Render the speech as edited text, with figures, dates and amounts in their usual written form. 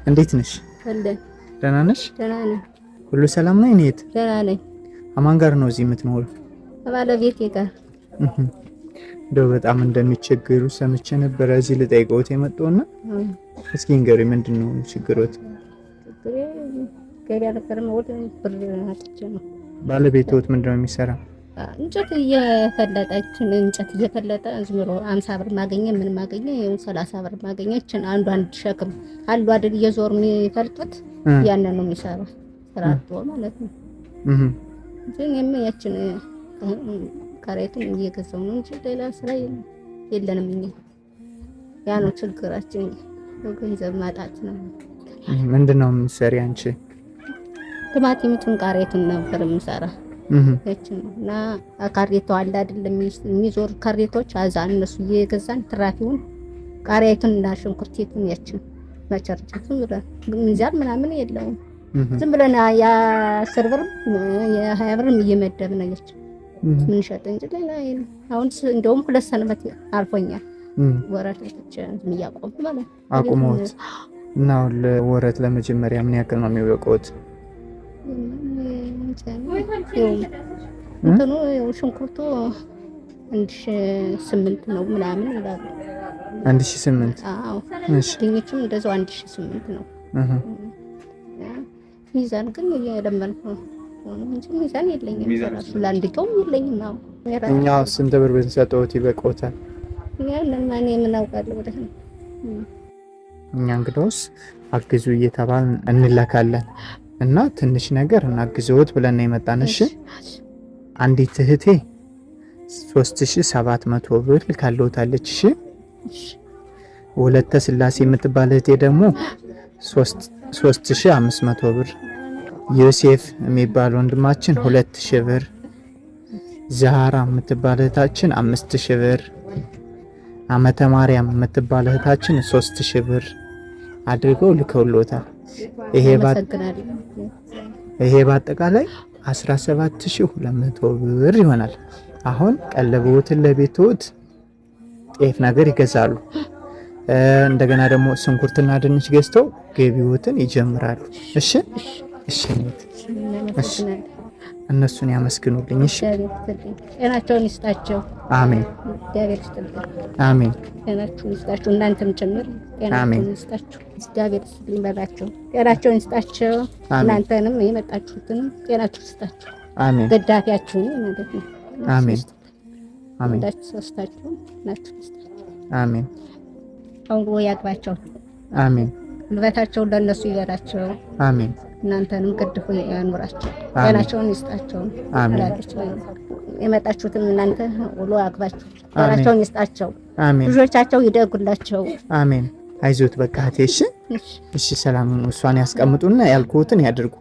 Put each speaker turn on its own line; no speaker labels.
እንዴት ነሽ? ደህና ነሽ?
ደህና ነኝ።
ሁሉ ሰላም ነው? እኔት
ደህና ነኝ።
አማን ጋር ነው እዚህ የምትኖሪው?
ከባለቤቴ ጋር።
እንደው በጣም እንደሚቸገሩ ሰምቼ ነበር እዚህ ልጠይቀውት የመጣውና እስኪ ንገሪኝ ምንድነው ችግሮት?
ገበያ ነበር ወደ ብር አጥቼ ነው።
ባለቤቶት ምንድነው የሚሰራ?
እንጨት እየፈለጠ ዝምሮ 50 ብር ማገኘ ምን ማገኘ 30 ብር ማገኘችን አንድ ሸክም አሉ አይደል እየዞር የሚፈልጡት ያንን ነው የሚሰራው ስራቶ ማለት ነው። ግን ያችን ካሬቱን እየገዛው ነው እንጂ ሌላ ስራ የለንም እኛ። ያ ነው ችግራችን፣ ገንዘብ ማጣት ነው።
ምንድነው የምትሰሪ አንቺ?
ቲማቲሙን ቃሪያቱን ነበር የምሰራ እና ካሬቶ አለ አይደለም የሚዞር ካሬቶች አዛ እነሱ እየገዛን ትራፊውን ቃሪያቱን እና ሽንኩርቲቱን ያችን መቸርቸቱን ሚዛን ምናምን የለውም። ዝም ብለን ያ10 ብር የ20 ብር እየመደብን ያች ምን ሸጥ እንጂ ሌላ የለም። አሁን እንደውም 2 ሰንበት አልፎኛል ወራቶች የሚያቆም ማለት
አቁሞት እና ለወራት ለመጀመሪያ ምን ያክል ነው የሚወቀውት?
እንትኑ ሽንኩርቱ 1008 ነው ምናምን ይላሉ።
1008?
አዎ። እሺ። ድንቹም እንደዛው 1008 ነው። ሚዛን ግን የለመንኩ እንጂ ሚዛን የለኝም። ራሱ ላንድቀው የለኝም ነው።
እኛው ስንት ብር ብንሰጠውት ይበቃዎታል?
ለማን ምን አውቃለሁ ወደ
እኛ እንግዲያውስ አግዙ እየተባልን እንላካለን እና ትንሽ ነገር እናግዘውት ብለን ነው የመጣን። እሺ አንዲት እህቴ 3700 ብር ልካለውታለች። እሺ ወለተ ስላሴ የምትባል እህቴ ደግሞ 3500 ብር፣ ዮሴፍ የሚባል ወንድማችን 2000 ብር፣ ዛሃራ የምትባል እህታችን 5000 ብር፣ አመተ ማርያም የምትባል እህታችን 3000 ብር አድርገው ልከውልዎታል። ይሄ በአጠቃላይ 17200 ብር ይሆናል። አሁን ቀለብዎትን ለቤትዎት ጤፍ ነገር ይገዛሉ። እንደገና ደግሞ ሽንኩርትና ድንች ገዝተው ገቢዎትን ይጀምራሉ። እሺ እሺ እሺ እነሱን ያመስግኑልኝ። እሺ
ጤናቸውን ይስጣቸው።
አሜን።
እግዚአብሔር ይስጥልኝ።
አሜን።
ጤናቸውን ይስጣቸው። እናንተም ጭምር ጤናቸውን ይስጣቸው። እግዚአብሔር ይስጥልኝ በላቸው። ጤናቸውን ይስጣቸው። እናንተንም የመጣችሁትን ጤናቸውን ይስጣቸው።
አሜን።
ገዳፊያችሁን ማለት ነው።
አሜን። አሜን።
ዳስታችሁ ናችሁ ይስጣቸው።
አሜን።
አሁን ያግባቸው።
አሜን።
ልበታቸውን ለነሱ ይበላቸው።
አሜን።
እናንተንም ቅድፉ ያኑራቸው። ጤናቸውን ይስጣቸው። የመጣችሁትን እናንተ ውሎ አግባችሁ ጤናቸውን ይስጣቸው።
አሜን።
ልጆቻቸው ይደጉላቸው።
አሜን። አይዞት በቃ እሺ። እሺ ሰላም ነው። እሷን ያስቀምጡና ያልኩትን ያድርጉ።